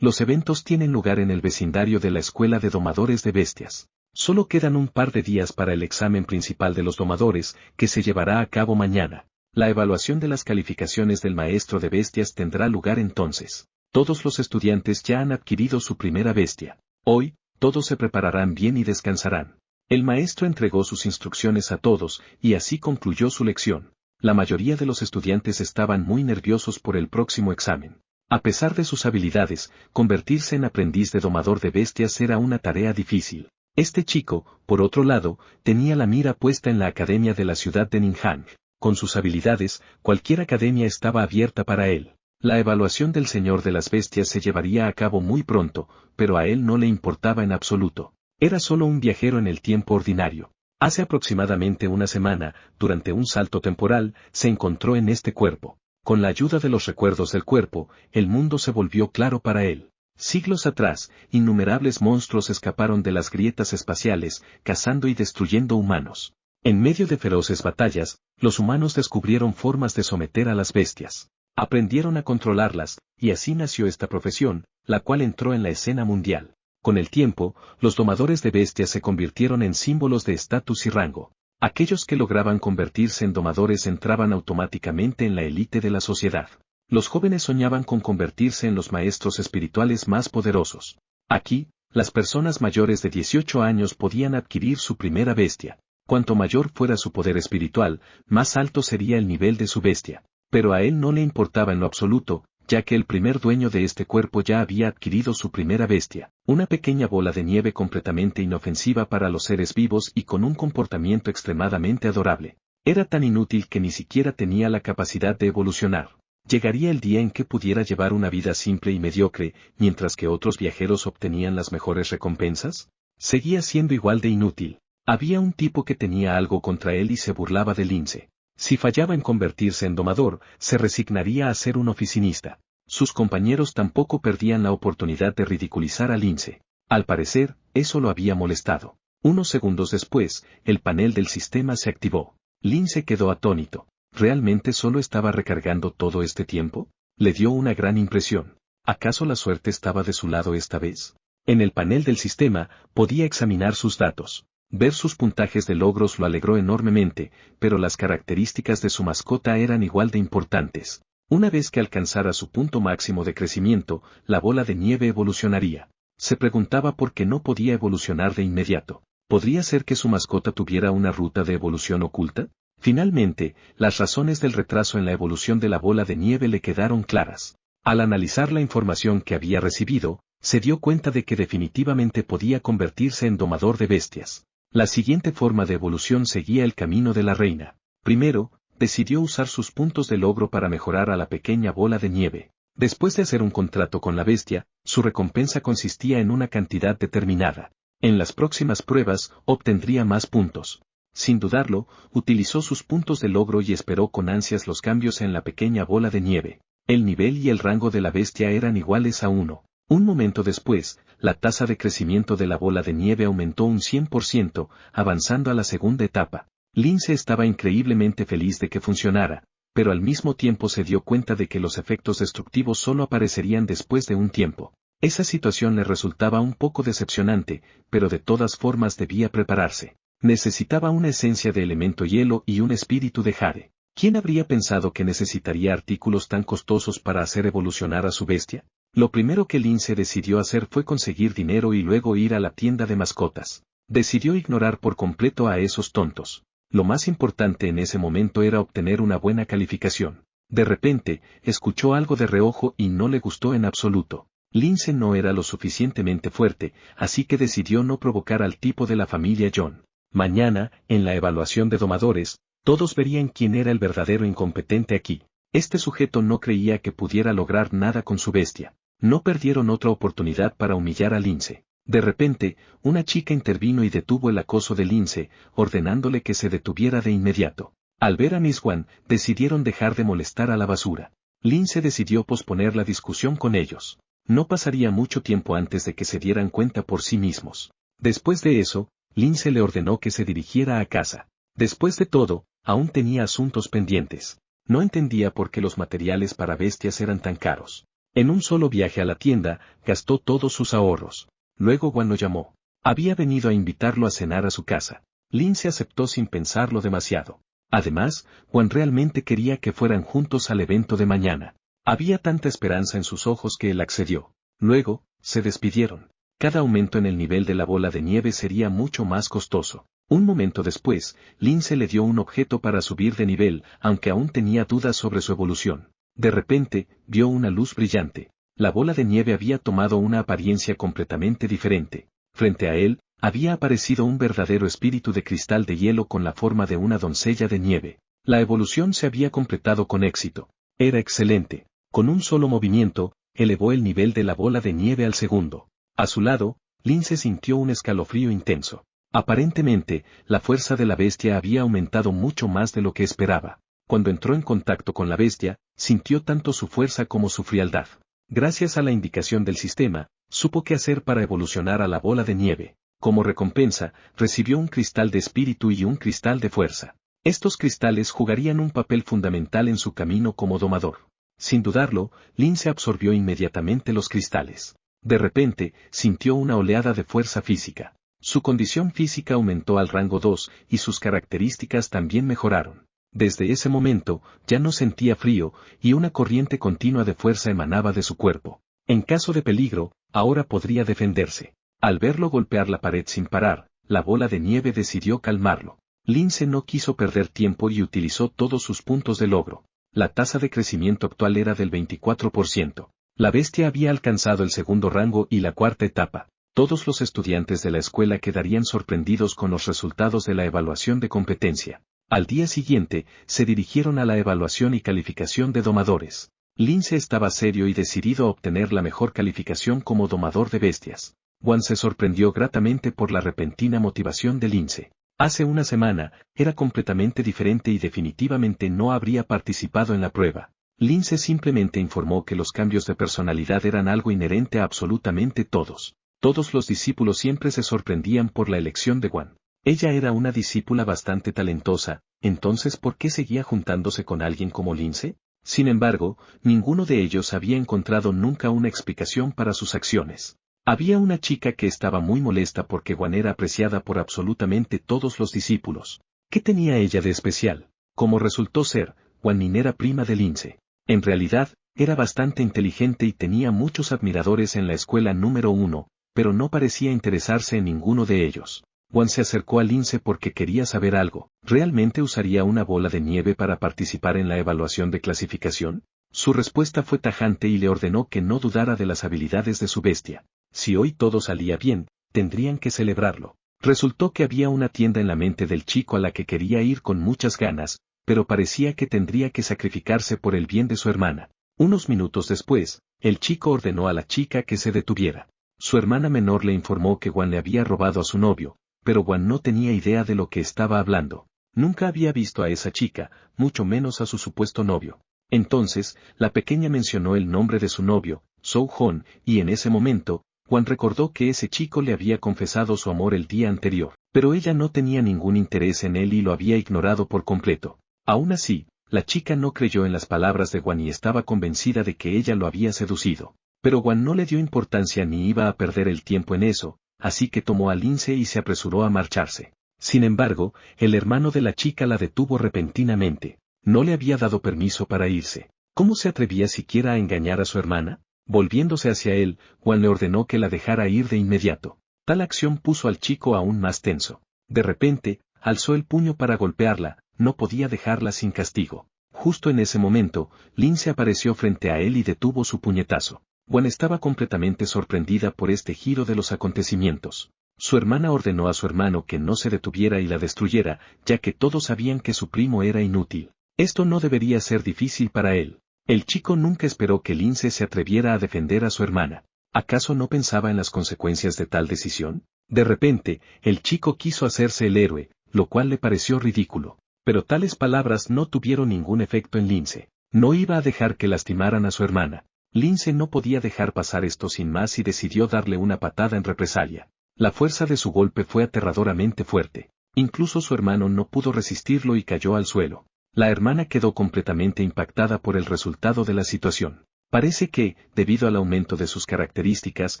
Los eventos tienen lugar en el vecindario de la Escuela de Domadores de Bestias. Solo quedan un par de días para el examen principal de los domadores, que se llevará a cabo mañana. La evaluación de las calificaciones del maestro de bestias tendrá lugar entonces. Todos los estudiantes ya han adquirido su primera bestia. Hoy, todos se prepararán bien y descansarán. El maestro entregó sus instrucciones a todos, y así concluyó su lección. La mayoría de los estudiantes estaban muy nerviosos por el próximo examen. A pesar de sus habilidades, convertirse en aprendiz de domador de bestias era una tarea difícil. Este chico, por otro lado, tenía la mira puesta en la academia de la ciudad de Ninhang. Con sus habilidades, cualquier academia estaba abierta para él. La evaluación del señor de las bestias se llevaría a cabo muy pronto, pero a él no le importaba en absoluto. Era solo un viajero en el tiempo ordinario. Hace aproximadamente una semana, durante un salto temporal, se encontró en este cuerpo. Con la ayuda de los recuerdos del cuerpo, el mundo se volvió claro para él. Siglos atrás, innumerables monstruos escaparon de las grietas espaciales, cazando y destruyendo humanos. En medio de feroces batallas, los humanos descubrieron formas de someter a las bestias. Aprendieron a controlarlas, y así nació esta profesión, la cual entró en la escena mundial. Con el tiempo, los domadores de bestias se convirtieron en símbolos de estatus y rango. Aquellos que lograban convertirse en domadores entraban automáticamente en la élite de la sociedad. Los jóvenes soñaban con convertirse en los maestros espirituales más poderosos. Aquí, las personas mayores de 18 años podían adquirir su primera bestia. Cuanto mayor fuera su poder espiritual, más alto sería el nivel de su bestia. Pero a él no le importaba en lo absoluto, ya que el primer dueño de este cuerpo ya había adquirido su primera bestia, una pequeña bola de nieve completamente inofensiva para los seres vivos y con un comportamiento extremadamente adorable. Era tan inútil que ni siquiera tenía la capacidad de evolucionar. Llegaría el día en que pudiera llevar una vida simple y mediocre, mientras que otros viajeros obtenían las mejores recompensas. Seguía siendo igual de inútil. Había un tipo que tenía algo contra él y se burlaba de Lince. Si fallaba en convertirse en domador, se resignaría a ser un oficinista. Sus compañeros tampoco perdían la oportunidad de ridiculizar a Lince. Al parecer, eso lo había molestado. Unos segundos después, el panel del sistema se activó. Lince quedó atónito. ¿Realmente solo estaba recargando todo este tiempo? Le dio una gran impresión. ¿Acaso la suerte estaba de su lado esta vez? En el panel del sistema, podía examinar sus datos. Ver sus puntajes de logros lo alegró enormemente, pero las características de su mascota eran igual de importantes. Una vez que alcanzara su punto máximo de crecimiento, la bola de nieve evolucionaría. Se preguntaba por qué no podía evolucionar de inmediato. ¿Podría ser que su mascota tuviera una ruta de evolución oculta? Finalmente, las razones del retraso en la evolución de la bola de nieve le quedaron claras. Al analizar la información que había recibido, se dio cuenta de que definitivamente podía convertirse en domador de bestias. La siguiente forma de evolución seguía el camino de la reina. Primero, decidió usar sus puntos de logro para mejorar a la pequeña bola de nieve. Después de hacer un contrato con la bestia, su recompensa consistía en una cantidad determinada. En las próximas pruebas, obtendría más puntos. Sin dudarlo, utilizó sus puntos de logro y esperó con ansias los cambios en la pequeña bola de nieve. El nivel y el rango de la bestia eran iguales a 1. Un momento después, la tasa de crecimiento de la bola de nieve aumentó un 100%, avanzando a la segunda etapa. Lince estaba increíblemente feliz de que funcionara, pero al mismo tiempo se dio cuenta de que los efectos destructivos solo aparecerían después de un tiempo. Esa situación le resultaba un poco decepcionante, pero de todas formas debía prepararse. Necesitaba una esencia de elemento hielo y un espíritu de jade. ¿Quién habría pensado que necesitaría artículos tan costosos para hacer evolucionar a su bestia? Lo primero que Lince decidió hacer fue conseguir dinero y luego ir a la tienda de mascotas. Decidió ignorar por completo a esos tontos. Lo más importante en ese momento era obtener una buena calificación. De repente, escuchó algo de reojo y no le gustó en absoluto. Lince no era lo suficientemente fuerte, así que decidió no provocar al tipo de la familia John. Mañana, en la evaluación de domadores, todos verían quién era el verdadero incompetente aquí. Este sujeto no creía que pudiera lograr nada con su bestia. No perdieron otra oportunidad para humillar a Lince. De repente, una chica intervino y detuvo el acoso de Lince, ordenándole que se detuviera de inmediato. Al ver a Miss Wan, decidieron dejar de molestar a la basura. Lince decidió posponer la discusión con ellos. No pasaría mucho tiempo antes de que se dieran cuenta por sí mismos. Después de eso, Lince le ordenó que se dirigiera a casa. Después de todo, aún tenía asuntos pendientes. No entendía por qué los materiales para bestias eran tan caros. En un solo viaje a la tienda, gastó todos sus ahorros. Luego Gwan lo llamó. Había venido a invitarlo a cenar a su casa. Lindsay aceptó sin pensarlo demasiado. Además, Gwan realmente quería que fueran juntos al evento de mañana. Había tanta esperanza en sus ojos que él accedió. Luego, se despidieron. Cada aumento en el nivel de la bola de nieve sería mucho más costoso. Un momento después, Lindsay le dio un objeto para subir de nivel, aunque aún tenía dudas sobre su evolución. De repente, vio una luz brillante. La bola de nieve había tomado una apariencia completamente diferente. Frente a él, había aparecido un verdadero espíritu de cristal de hielo con la forma de una doncella de nieve. La evolución se había completado con éxito. Era excelente. Con un solo movimiento, elevó el nivel de la bola de nieve al segundo. A su lado, Lindsay sintió un escalofrío intenso. Aparentemente, la fuerza de la bestia había aumentado mucho más de lo que esperaba. Cuando entró en contacto con la bestia, sintió tanto su fuerza como su frialdad. Gracias a la indicación del sistema, supo qué hacer para evolucionar a la bola de nieve. Como recompensa, recibió un cristal de espíritu y un cristal de fuerza. Estos cristales jugarían un papel fundamental en su camino como domador. Sin dudarlo, Lindsay absorbió inmediatamente los cristales. De repente, sintió una oleada de fuerza física. Su condición física aumentó al rango 2 y sus características también mejoraron. Desde ese momento, ya no sentía frío, y una corriente continua de fuerza emanaba de su cuerpo. En caso de peligro, ahora podría defenderse. Al verlo golpear la pared sin parar, la bola de nieve decidió calmarlo. Lindsay no quiso perder tiempo y utilizó todos sus puntos de logro. La tasa de crecimiento actual era del 24%. La bestia había alcanzado el segundo rango y la cuarta etapa. Todos los estudiantes de la escuela quedarían sorprendidos con los resultados de la evaluación de competencia. Al día siguiente, se dirigieron a la evaluación y calificación de domadores. Lindsay estaba serio y decidido a obtener la mejor calificación como domador de bestias. Gwan se sorprendió gratamente por la repentina motivación de Lindsay. Hace una semana, era completamente diferente y definitivamente no habría participado en la prueba. Lindsay simplemente informó que los cambios de personalidad eran algo inherente a absolutamente todos. Todos los discípulos siempre se sorprendían por la elección de Gwan. Ella era una discípula bastante talentosa, entonces ¿por qué seguía juntándose con alguien como Lindsay? Sin embargo, ninguno de ellos había encontrado nunca una explicación para sus acciones. Había una chica que estaba muy molesta porque Gwan era apreciada por absolutamente todos los discípulos. ¿Qué tenía ella de especial? Como resultó ser, Gwan era prima de Lindsay. En realidad, era bastante inteligente y tenía muchos admiradores en la escuela número 1, pero no parecía interesarse en ninguno de ellos. Gwan se acercó a Lindsay porque quería saber algo. ¿Realmente usaría una bola de nieve para participar en la evaluación de clasificación? Su respuesta fue tajante y le ordenó que no dudara de las habilidades de su bestia. Si hoy todo salía bien, tendrían que celebrarlo. Resultó que había una tienda en la mente del chico a la que quería ir con muchas ganas, pero parecía que tendría que sacrificarse por el bien de su hermana. Unos minutos después, el chico ordenó a la chica que se detuviera. Su hermana menor le informó que Gwan le había robado a su novio, pero Gwan no tenía idea de lo que estaba hablando. Nunca había visto a esa chica, mucho menos a su supuesto novio. Entonces, la pequeña mencionó el nombre de su novio, Soo-Hon, y en ese momento, Gwan recordó que ese chico le había confesado su amor el día anterior, pero ella no tenía ningún interés en él y lo había ignorado por completo. Aún así, la chica no creyó en las palabras de Gwan y estaba convencida de que ella lo había seducido. Pero Gwan no le dio importancia ni iba a perder el tiempo en eso, así que tomó a Lindsay y se apresuró a marcharse. Sin embargo, el hermano de la chica la detuvo repentinamente. No le había dado permiso para irse. ¿Cómo se atrevía siquiera a engañar a su hermana? Volviéndose hacia él, Gwan le ordenó que la dejara ir de inmediato. Tal acción puso al chico aún más tenso. De repente, alzó el puño para golpearla, no podía dejarla sin castigo. Justo en ese momento, Lindsay apareció frente a él y detuvo su puñetazo. Gwan estaba completamente sorprendida por este giro de los acontecimientos. Su hermana ordenó a su hermano que no se detuviera y la destruyera, ya que todos sabían que su primo era inútil. Esto no debería ser difícil para él. El chico nunca esperó que Lindsay se atreviera a defender a su hermana. ¿Acaso no pensaba en las consecuencias de tal decisión? De repente, el chico quiso hacerse el héroe, lo cual le pareció ridículo. Pero tales palabras no tuvieron ningún efecto en Lindsay. No iba a dejar que lastimaran a su hermana. Lindsay no podía dejar pasar esto sin más y decidió darle una patada en represalia. La fuerza de su golpe fue aterradoramente fuerte. Incluso su hermano no pudo resistirlo y cayó al suelo. La hermana quedó completamente impactada por el resultado de la situación. Parece que, debido al aumento de sus características,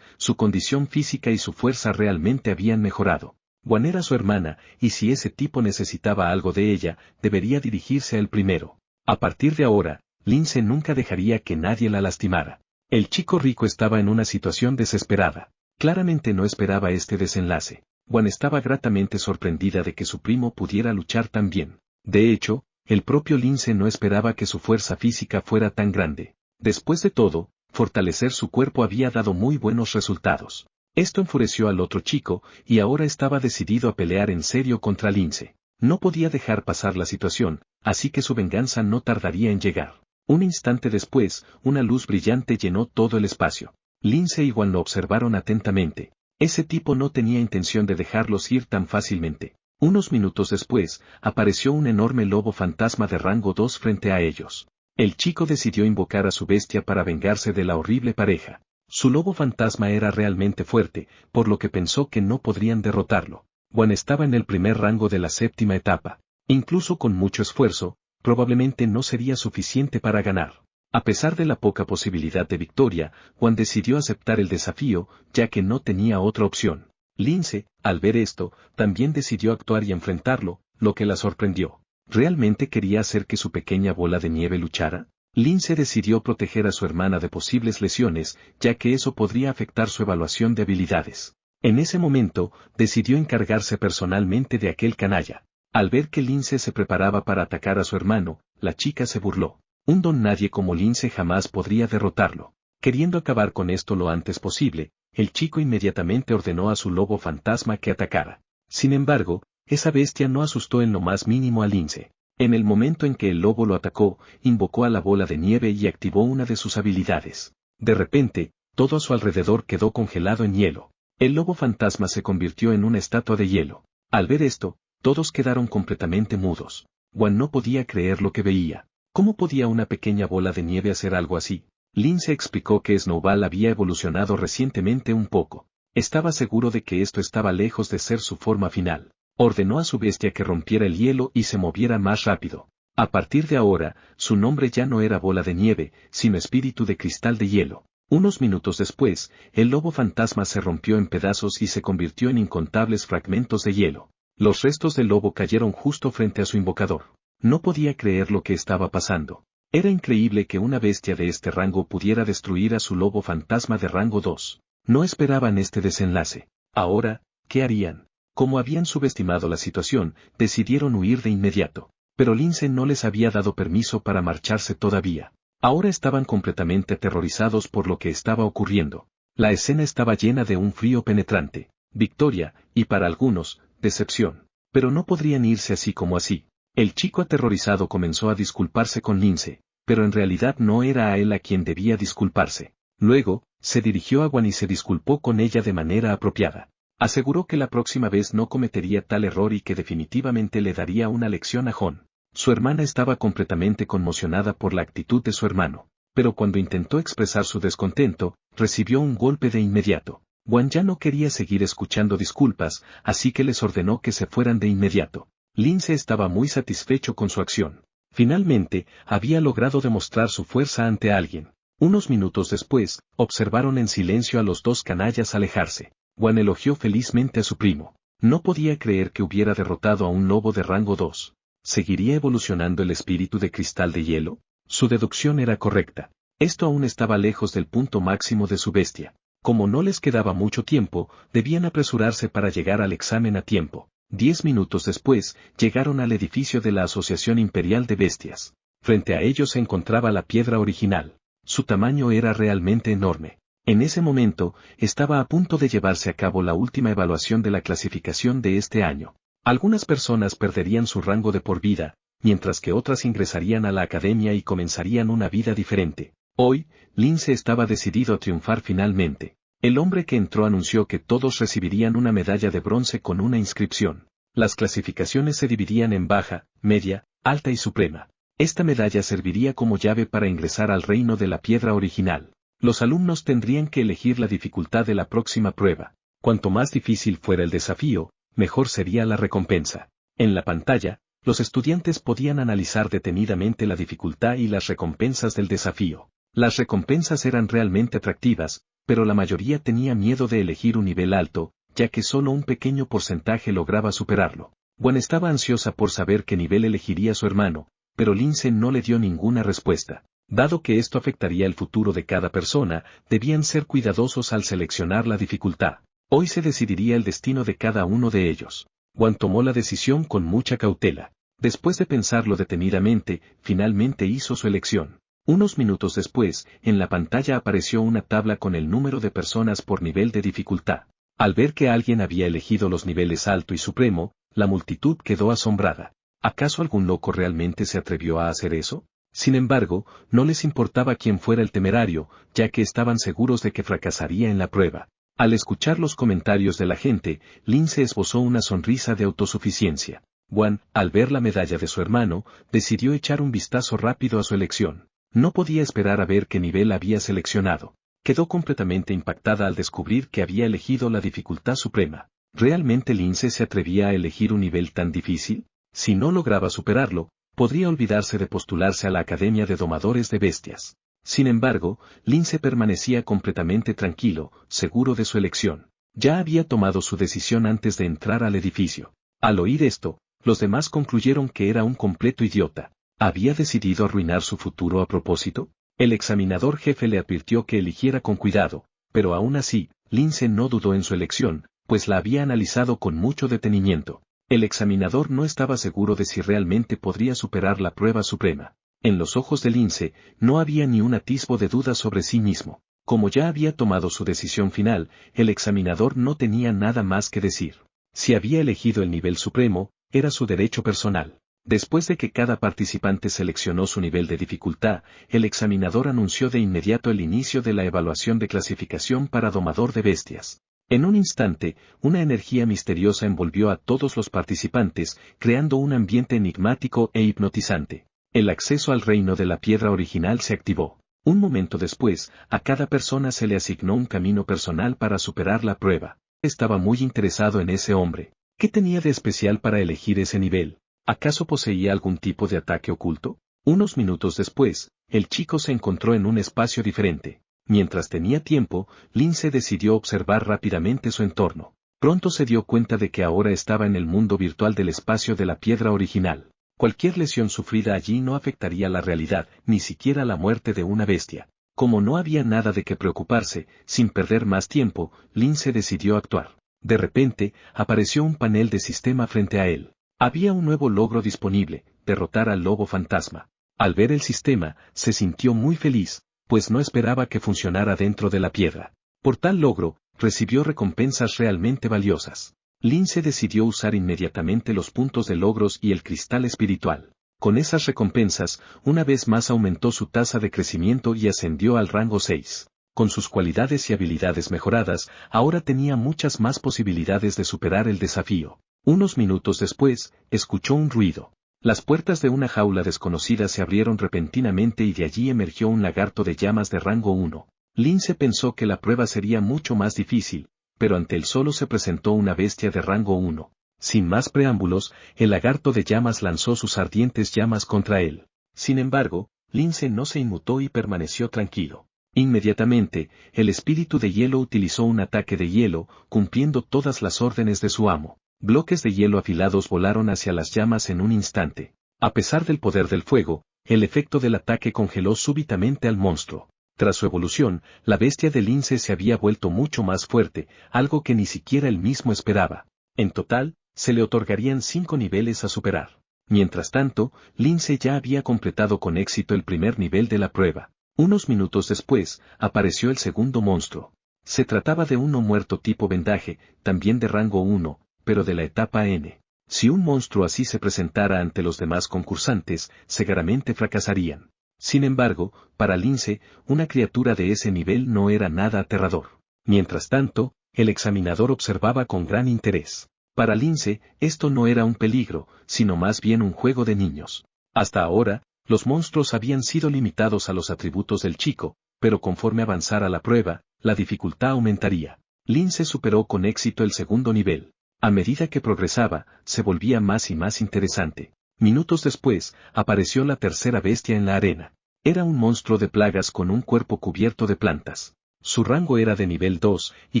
su condición física y su fuerza realmente habían mejorado. Gwen era su hermana, y si ese tipo necesitaba algo de ella, debería dirigirse a él primero. A partir de ahora, Lince nunca dejaría que nadie la lastimara. El chico rico estaba en una situación desesperada. Claramente no esperaba este desenlace. Gwen estaba gratamente sorprendida de que su primo pudiera luchar tan bien. De hecho, el propio Lince no esperaba que su fuerza física fuera tan grande. Después de todo, fortalecer su cuerpo había dado muy buenos resultados. Esto enfureció al otro chico, y ahora estaba decidido a pelear en serio contra Lince. No podía dejar pasar la situación, así que su venganza no tardaría en llegar. Un instante después, una luz brillante llenó todo el espacio. Lince y Gwen lo observaron atentamente. Ese tipo no tenía intención de dejarlos ir tan fácilmente. Unos minutos después, apareció un enorme lobo fantasma de rango 2 frente a ellos. El chico decidió invocar a su bestia para vengarse de la horrible pareja. Su lobo fantasma era realmente fuerte, por lo que pensó que no podrían derrotarlo. Gwen estaba en el primer rango de la 7ª etapa. Incluso con mucho esfuerzo, probablemente no sería suficiente para ganar. A pesar de la poca posibilidad de victoria, Gwen decidió aceptar el desafío, ya que no tenía otra opción. Lince, al ver esto, también decidió actuar y enfrentarlo, lo que la sorprendió. ¿Realmente quería hacer que su pequeña bola de nieve luchara? Lince decidió proteger a su hermana de posibles lesiones, ya que eso podría afectar su evaluación de habilidades. En ese momento, decidió encargarse personalmente de aquel canalla. Al ver que Lince se preparaba para atacar a su hermano, la chica se burló. Un don nadie como Lince jamás podría derrotarlo. Queriendo acabar con esto lo antes posible, el chico inmediatamente ordenó a su lobo fantasma que atacara. Sin embargo, esa bestia no asustó en lo más mínimo a Lince. En el momento en que el lobo lo atacó, invocó a la bola de nieve y activó una de sus habilidades. De repente, todo a su alrededor quedó congelado en hielo. El lobo fantasma se convirtió en una estatua de hielo. Al ver esto, todos quedaron completamente mudos. Gwen no podía creer lo que veía. ¿Cómo podía una pequeña bola de nieve hacer algo así? Lince explicó que Snowball había evolucionado recientemente un poco. Estaba seguro de que esto estaba lejos de ser su forma final. Ordenó a su bestia que rompiera el hielo y se moviera más rápido. A partir de ahora, su nombre ya no era bola de nieve, sino espíritu de cristal de hielo. Unos minutos después, el lobo fantasma se rompió en pedazos y se convirtió en incontables fragmentos de hielo. Los restos del lobo cayeron justo frente a su invocador. No podía creer lo que estaba pasando. Era increíble que una bestia de este rango pudiera destruir a su lobo fantasma de rango 2. No esperaban este desenlace. Ahora, ¿qué harían? Como habían subestimado la situación, decidieron huir de inmediato. Pero Lince no les había dado permiso para marcharse todavía. Ahora estaban completamente aterrorizados por lo que estaba ocurriendo. La escena estaba llena de un frío penetrante, victoria, y para algunos, decepción. Pero no podrían irse así como así. El chico aterrorizado comenzó a disculparse con Lince, pero en realidad no era a él a quien debía disculparse. Luego, se dirigió a Gwen y se disculpó con ella de manera apropiada. Aseguró que la próxima vez no cometería tal error y que definitivamente le daría una lección a Jon. Su hermana estaba completamente conmocionada por la actitud de su hermano, pero cuando intentó expresar su descontento, recibió un golpe de inmediato. Gwen ya no quería seguir escuchando disculpas, así que les ordenó que se fueran de inmediato. Lince estaba muy satisfecho con su acción. Finalmente, había logrado demostrar su fuerza ante alguien. Unos minutos después, observaron en silencio a los dos canallas alejarse. Gwen elogió felizmente a su primo. No podía creer que hubiera derrotado a un lobo de rango 2. ¿Seguiría evolucionando el espíritu de cristal de hielo? Su deducción era correcta. Esto aún estaba lejos del punto máximo de su bestia. Como no les quedaba mucho tiempo, debían apresurarse para llegar al examen a tiempo. 10 minutos después, llegaron al edificio de la Asociación Imperial de Bestias. Frente a ellos se encontraba la piedra original. Su tamaño era realmente enorme. En ese momento, estaba a punto de llevarse a cabo la última evaluación de la clasificación de este año. Algunas personas perderían su rango de por vida, mientras que otras ingresarían a la academia y comenzarían una vida diferente. Hoy, Lince estaba decidido a triunfar finalmente. El hombre que entró anunció que todos recibirían una medalla de bronce con una inscripción. Las clasificaciones se dividían en baja, media, alta y suprema. Esta medalla serviría como llave para ingresar al reino de la piedra original. Los alumnos tendrían que elegir la dificultad de la próxima prueba. Cuanto más difícil fuera el desafío, mejor sería la recompensa. En la pantalla, los estudiantes podían analizar detenidamente la dificultad y las recompensas del desafío. Las recompensas eran realmente atractivas, pero la mayoría tenía miedo de elegir un nivel alto, ya que solo un pequeño porcentaje lograba superarlo. Gwen estaba ansiosa por saber qué nivel elegiría su hermano, pero Lince no le dio ninguna respuesta. Dado que esto afectaría el futuro de cada persona, debían ser cuidadosos al seleccionar la dificultad. Hoy se decidiría el destino de cada uno de ellos. Gwen tomó la decisión con mucha cautela. Después de pensarlo detenidamente, finalmente hizo su elección. Unos minutos después, en la pantalla apareció una tabla con el número de personas por nivel de dificultad. Al ver que alguien había elegido los niveles alto y supremo, la multitud quedó asombrada. ¿Acaso algún loco realmente se atrevió a hacer eso? Sin embargo, no les importaba quién fuera el temerario, ya que estaban seguros de que fracasaría en la prueba. Al escuchar los comentarios de la gente, Lince esbozó una sonrisa de autosuficiencia. Gwen, al ver la medalla de su hermano, decidió echar un vistazo rápido a su elección. No podía esperar a ver qué nivel había seleccionado. Quedó completamente impactada al descubrir que había elegido la dificultad suprema. ¿Realmente Lince se atrevía a elegir un nivel tan difícil? Si no lograba superarlo, podría olvidarse de postularse a la Academia de Domadores de Bestias. Sin embargo, Lince permanecía completamente tranquilo, seguro de su elección. Ya había tomado su decisión antes de entrar al edificio. Al oír esto, los demás concluyeron que era un completo idiota. ¿Había decidido arruinar su futuro a propósito? El examinador jefe le advirtió que eligiera con cuidado, pero aún así, Lince no dudó en su elección, pues la había analizado con mucho detenimiento. El examinador no estaba seguro de si realmente podría superar la prueba suprema. En los ojos de Lince, no había ni un atisbo de duda sobre sí mismo. Como ya había tomado su decisión final, el examinador no tenía nada más que decir. Si había elegido el nivel supremo, era su derecho personal. Después de que cada participante seleccionó su nivel de dificultad, el examinador anunció de inmediato el inicio de la evaluación de clasificación para domador de bestias. En un instante, una energía misteriosa envolvió a todos los participantes, creando un ambiente enigmático e hipnotizante. El acceso al reino de la piedra original se activó. Un momento después, a cada persona se le asignó un camino personal para superar la prueba. Estaba muy interesado en ese hombre. ¿Qué tenía de especial para elegir ese nivel? ¿Acaso poseía algún tipo de ataque oculto? Unos minutos después, el chico se encontró en un espacio diferente. Mientras tenía tiempo, Lince decidió observar rápidamente su entorno. Pronto se dio cuenta de que ahora estaba en el mundo virtual del espacio de la piedra original. Cualquier lesión sufrida allí no afectaría la realidad, ni siquiera la muerte de una bestia. Como no había nada de qué preocuparse, sin perder más tiempo, Lince decidió actuar. De repente, apareció un panel de sistema frente a él. Había un nuevo logro disponible, derrotar al lobo fantasma. Al ver el sistema, se sintió muy feliz, pues no esperaba que funcionara dentro de la piedra. Por tal logro, recibió recompensas realmente valiosas. Lince decidió usar inmediatamente los puntos de logros y el cristal espiritual. Con esas recompensas, una vez más aumentó su tasa de crecimiento y ascendió al rango 6. Con sus cualidades y habilidades mejoradas, ahora tenía muchas más posibilidades de superar el desafío. Unos minutos después, escuchó un ruido. Las puertas de una jaula desconocida se abrieron repentinamente y de allí emergió un lagarto de llamas de rango 1. Lince pensó que la prueba sería mucho más difícil, pero ante él solo se presentó una bestia de rango 1. Sin más preámbulos, el lagarto de llamas lanzó sus ardientes llamas contra él. Sin embargo, Lince no se inmutó y permaneció tranquilo. Inmediatamente, el espíritu de hielo utilizó un ataque de hielo, cumpliendo todas las órdenes de su amo. Bloques de hielo afilados volaron hacia las llamas en un instante. A pesar del poder del fuego, el efecto del ataque congeló súbitamente al monstruo. Tras su evolución, la bestia de Lince se había vuelto mucho más fuerte, algo que ni siquiera él mismo esperaba. En total, se le otorgarían 5 niveles a superar. Mientras tanto, Lince ya había completado con éxito el primer nivel de la prueba. Unos minutos después, apareció el segundo monstruo. Se trataba de uno muerto tipo vendaje, también de rango 1, pero de la etapa N. Si un monstruo así se presentara ante los demás concursantes, seguramente fracasarían. Sin embargo, para Lince, una criatura de ese nivel no era nada aterrador. Mientras tanto, el examinador observaba con gran interés. Para Lince, esto no era un peligro, sino más bien un juego de niños. Hasta ahora, los monstruos habían sido limitados a los atributos del chico, pero conforme avanzara la prueba, la dificultad aumentaría. Lince superó con éxito el segundo nivel. A medida que progresaba, se volvía más y más interesante. Minutos después, apareció la tercera bestia en la arena. Era un monstruo de plagas con un cuerpo cubierto de plantas. Su rango era de nivel 2, y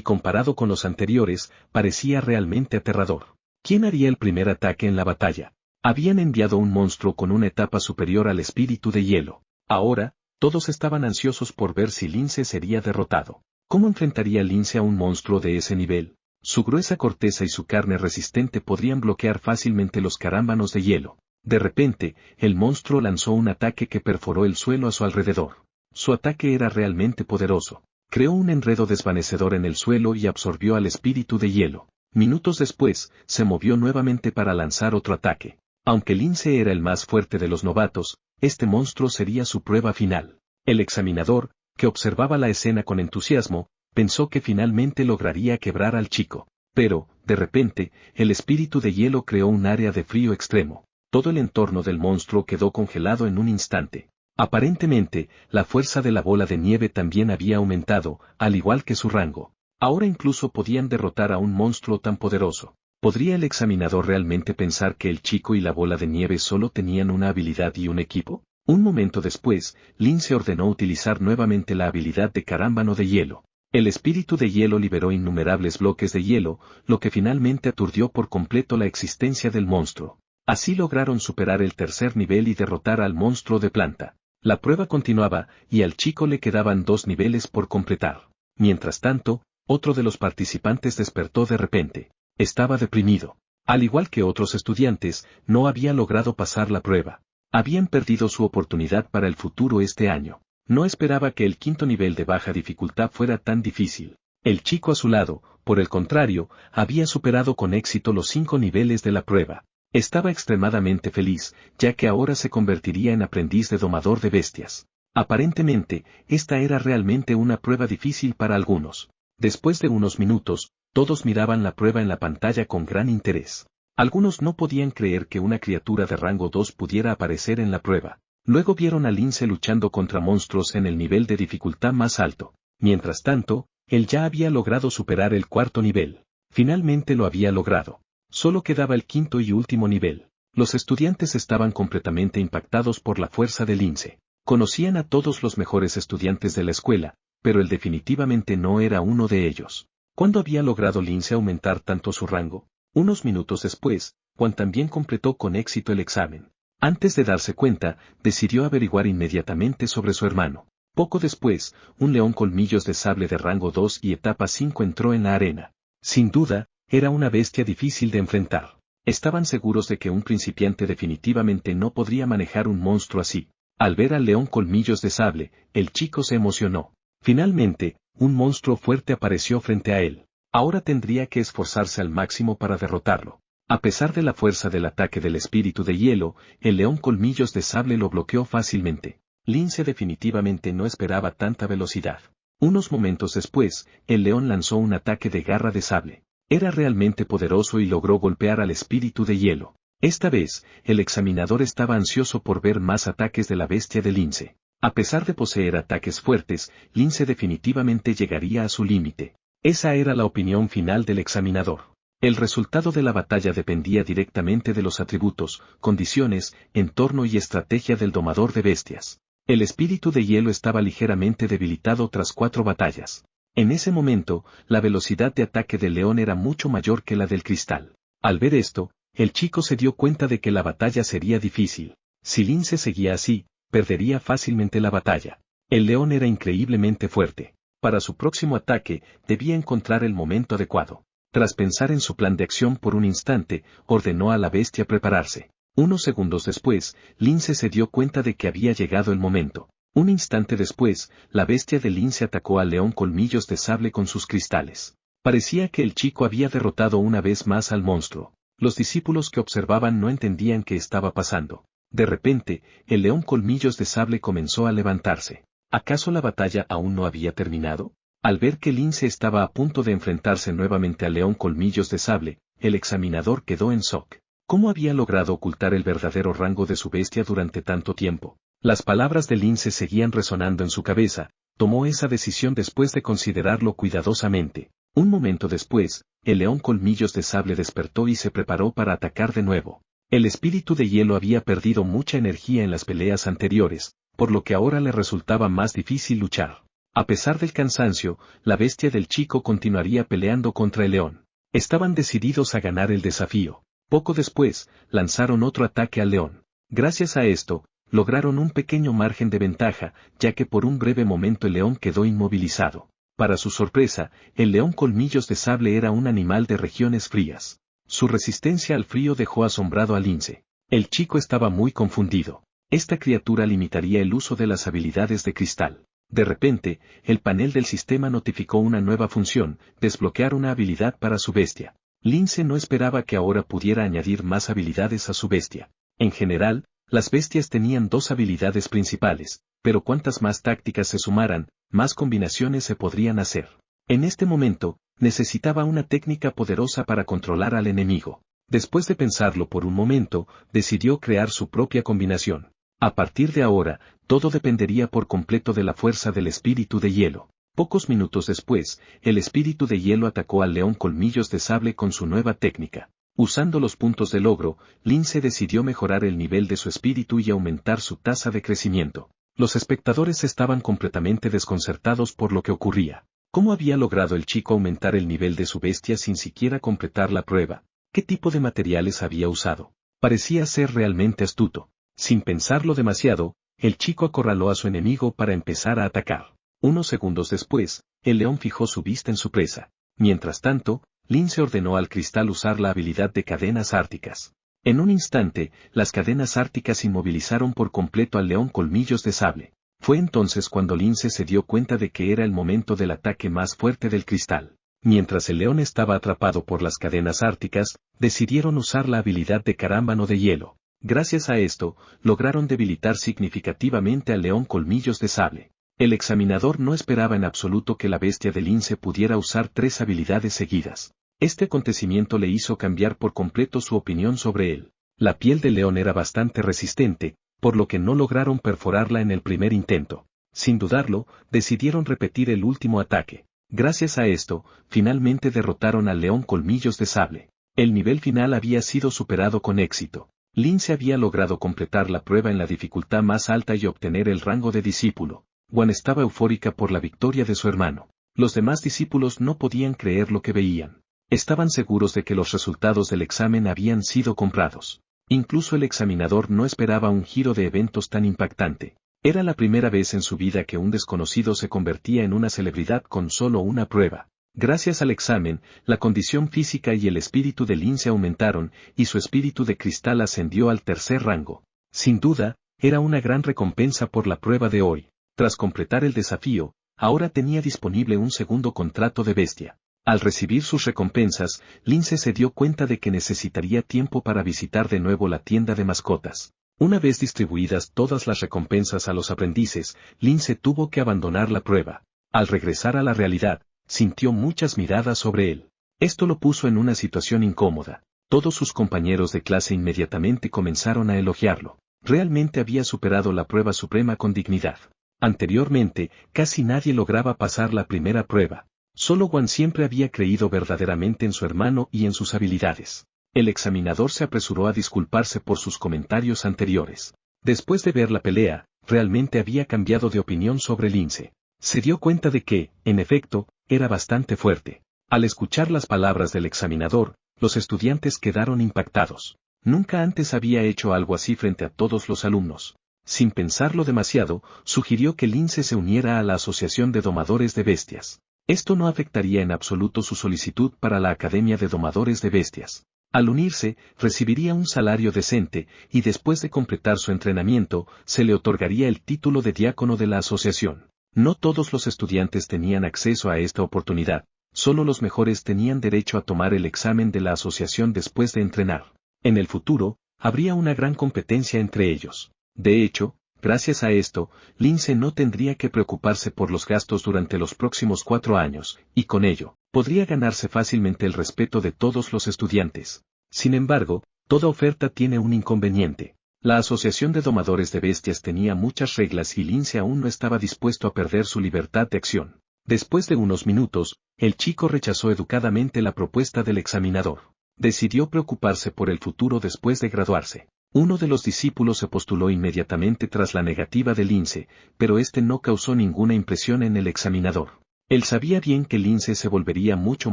comparado con los anteriores, parecía realmente aterrador. ¿Quién haría el primer ataque en la batalla? Habían enviado un monstruo con una etapa superior al espíritu de hielo. Ahora, todos estaban ansiosos por ver si Lince sería derrotado. ¿Cómo enfrentaría Lince a un monstruo de ese nivel? Su gruesa corteza y su carne resistente podrían bloquear fácilmente los carámbanos de hielo. De repente, el monstruo lanzó un ataque que perforó el suelo a su alrededor. Su ataque era realmente poderoso. Creó un enredo desvanecedor en el suelo y absorbió al espíritu de hielo. Minutos después, se movió nuevamente para lanzar otro ataque. Aunque Lince era el más fuerte de los novatos, este monstruo sería su prueba final. El examinador, que observaba la escena con entusiasmo, pensó que finalmente lograría quebrar al chico. Pero, de repente, el espíritu de hielo creó un área de frío extremo. Todo el entorno del monstruo quedó congelado en un instante. Aparentemente, la fuerza de la bola de nieve también había aumentado, al igual que su rango. Ahora incluso podían derrotar a un monstruo tan poderoso. ¿Podría el examinador realmente pensar que el chico y la bola de nieve solo tenían una habilidad y un equipo? Un momento después, Lince ordenó utilizar nuevamente la habilidad de carámbano de hielo. El espíritu de hielo liberó innumerables bloques de hielo, lo que finalmente aturdió por completo la existencia del monstruo. Así lograron superar el tercer nivel y derrotar al monstruo de planta. La prueba continuaba, y al chico le quedaban 2 niveles por completar. Mientras tanto, otro de los participantes despertó de repente. Estaba deprimido. Al igual que otros estudiantes, no había logrado pasar la prueba. Habían perdido su oportunidad para el futuro este año. No esperaba que el 5.º nivel de baja dificultad fuera tan difícil. El chico a su lado, por el contrario, había superado con éxito los 5 niveles de la prueba. Estaba extremadamente feliz, ya que ahora se convertiría en aprendiz de domador de bestias. Aparentemente, esta era realmente una prueba difícil para algunos. Después de unos minutos, todos miraban la prueba en la pantalla con gran interés. Algunos no podían creer que una criatura de rango 2 pudiera aparecer en la prueba. Luego vieron a Lince luchando contra monstruos en el nivel de dificultad más alto. Mientras tanto, él ya había logrado superar el 4.º nivel. Finalmente lo había logrado. Solo quedaba el 5.º y último nivel. Los estudiantes estaban completamente impactados por la fuerza de Lince. Conocían a todos los mejores estudiantes de la escuela, pero él definitivamente no era uno de ellos. ¿Cuándo había logrado Lince aumentar tanto su rango? Unos minutos después, Juan también completó con éxito el examen. Antes de darse cuenta, decidió averiguar inmediatamente sobre su hermano. Poco después, un león colmillos de sable de rango 2 y etapa 5 entró en la arena. Sin duda, era una bestia difícil de enfrentar. Estaban seguros de que un principiante definitivamente no podría manejar un monstruo así. Al ver al león colmillos de sable, el chico se emocionó. Finalmente, un monstruo fuerte apareció frente a él. Ahora tendría que esforzarse al máximo para derrotarlo. A pesar de la fuerza del ataque del espíritu de hielo, el león colmillos de sable lo bloqueó fácilmente. Lince definitivamente no esperaba tanta velocidad. Unos momentos después, el león lanzó un ataque de garra de sable. Era realmente poderoso y logró golpear al espíritu de hielo. Esta vez, el examinador estaba ansioso por ver más ataques de la bestia de Lince. A pesar de poseer ataques fuertes, Lince definitivamente llegaría a su límite. Esa era la opinión final del examinador. El resultado de la batalla dependía directamente de los atributos, condiciones, entorno y estrategia del domador de bestias. El espíritu de hielo estaba ligeramente debilitado tras 4 batallas. En ese momento, la velocidad de ataque del león era mucho mayor que la del cristal. Al ver esto, el chico se dio cuenta de que la batalla sería difícil. Si Lince seguía así, perdería fácilmente la batalla. El león era increíblemente fuerte. Para su próximo ataque, debía encontrar el momento adecuado. Tras pensar en su plan de acción por un instante, ordenó a la bestia prepararse. Unos segundos después, Lince se dio cuenta de que había llegado el momento. Un instante después, la bestia de Lince atacó al león colmillos de sable con sus cristales. Parecía que el chico había derrotado una vez más al monstruo. Los discípulos que observaban no entendían qué estaba pasando. De repente, el león colmillos de sable comenzó a levantarse. ¿Acaso la batalla aún no había terminado? Al ver que Lince estaba a punto de enfrentarse nuevamente al león colmillos de sable, el examinador quedó en shock. ¿Cómo había logrado ocultar el verdadero rango de su bestia durante tanto tiempo? Las palabras de Lince seguían resonando en su cabeza. Tomó esa decisión después de considerarlo cuidadosamente. Un momento después, el león colmillos de sable despertó y se preparó para atacar de nuevo. El espíritu de hielo había perdido mucha energía en las peleas anteriores, por lo que ahora le resultaba más difícil luchar. A pesar del cansancio, la bestia del chico continuaría peleando contra el león. Estaban decididos a ganar el desafío. Poco después, lanzaron otro ataque al león. Gracias a esto, lograron un pequeño margen de ventaja, ya que por un breve momento el león quedó inmovilizado. Para su sorpresa, el león colmillos de sable era un animal de regiones frías. Su resistencia al frío dejó asombrado al lince. El chico estaba muy confundido. Esta criatura limitaría el uso de las habilidades de cristal. De repente, el panel del sistema notificó una nueva función, desbloquear una habilidad para su bestia. Lince no esperaba que ahora pudiera añadir más habilidades a su bestia. En general, las bestias tenían dos habilidades principales, pero cuantas más tácticas se sumaran, más combinaciones se podrían hacer. En este momento, necesitaba una técnica poderosa para controlar al enemigo. Después de pensarlo por un momento, decidió crear su propia combinación. A partir de ahora, todo dependería por completo de la fuerza del espíritu de hielo. Pocos minutos después, el espíritu de hielo atacó al león colmillos de sable con su nueva técnica. Usando los puntos de logro, Lince decidió mejorar el nivel de su espíritu y aumentar su tasa de crecimiento. Los espectadores estaban completamente desconcertados por lo que ocurría. ¿Cómo había logrado el chico aumentar el nivel de su bestia sin siquiera completar la prueba? ¿Qué tipo de materiales había usado? Parecía ser realmente astuto. Sin pensarlo demasiado, el chico acorraló a su enemigo para empezar a atacar. Unos segundos después, el león fijó su vista en su presa. Mientras tanto, Lince ordenó al cristal usar la habilidad de cadenas árticas. En un instante, las cadenas árticas inmovilizaron por completo al león colmillos de sable. Fue entonces cuando Lince se dio cuenta de que era el momento del ataque más fuerte del cristal. Mientras el león estaba atrapado por las cadenas árticas, decidieron usar la habilidad de carámbano de hielo. Gracias a esto, lograron debilitar significativamente al león colmillos de sable. El examinador no esperaba en absoluto que la bestia de Lince pudiera usar 3 habilidades seguidas. Este acontecimiento le hizo cambiar por completo su opinión sobre él. La piel del león era bastante resistente, por lo que no lograron perforarla en el primer intento. Sin dudarlo, decidieron repetir el último ataque. Gracias a esto, finalmente derrotaron al león colmillos de sable. El nivel final había sido superado con éxito. Lince había logrado completar la prueba en la dificultad más alta y obtener el rango de discípulo. Gwen estaba eufórica por la victoria de su hermano. Los demás discípulos no podían creer lo que veían. Estaban seguros de que los resultados del examen habían sido comprados. Incluso el examinador no esperaba un giro de eventos tan impactante. Era la primera vez en su vida que un desconocido se convertía en una celebridad con solo una prueba. Gracias al examen, la condición física y el espíritu de Lince aumentaron, y su espíritu de cristal ascendió al 3er rango. Sin duda, era una gran recompensa por la prueba de hoy. Tras completar el desafío, ahora tenía disponible un segundo contrato de bestia. Al recibir sus recompensas, Lince se dio cuenta de que necesitaría tiempo para visitar de nuevo la tienda de mascotas. Una vez distribuidas todas las recompensas a los aprendices, Lince tuvo que abandonar la prueba. Al regresar a la realidad, sintió muchas miradas sobre él. Esto lo puso en una situación incómoda. Todos sus compañeros de clase inmediatamente comenzaron a elogiarlo. Realmente había superado la prueba suprema con dignidad. Anteriormente, casi nadie lograba pasar la primera prueba. Solo Gwen siempre había creído verdaderamente en su hermano y en sus habilidades. El examinador se apresuró a disculparse por sus comentarios anteriores. Después de ver la pelea, realmente había cambiado de opinión sobre Lince. Se dio cuenta de que, en efecto, era bastante fuerte. Al escuchar las palabras del examinador, los estudiantes quedaron impactados. Nunca antes había hecho algo así frente a todos los alumnos. Sin pensarlo demasiado, sugirió que Lince se uniera a la Asociación de Domadores de Bestias. Esto no afectaría en absoluto su solicitud para la Academia de Domadores de Bestias. Al unirse, recibiría un salario decente, y después de completar su entrenamiento, se le otorgaría el título de diácono de la asociación. No todos los estudiantes tenían acceso a esta oportunidad, solo los mejores tenían derecho a tomar el examen de la asociación después de entrenar. En el futuro, habría una gran competencia entre ellos. De hecho, gracias a esto, Lince no tendría que preocuparse por los gastos durante los próximos 4 años, y con ello, podría ganarse fácilmente el respeto de todos los estudiantes. Sin embargo, toda oferta tiene un inconveniente. La Asociación de Domadores de Bestias tenía muchas reglas y Lince aún no estaba dispuesto a perder su libertad de acción. Después de unos minutos, el chico rechazó educadamente la propuesta del examinador. Decidió preocuparse por el futuro después de graduarse. Uno de los discípulos se postuló inmediatamente tras la negativa de Lince, pero este no causó ninguna impresión en el examinador. Él sabía bien que Lince se volvería mucho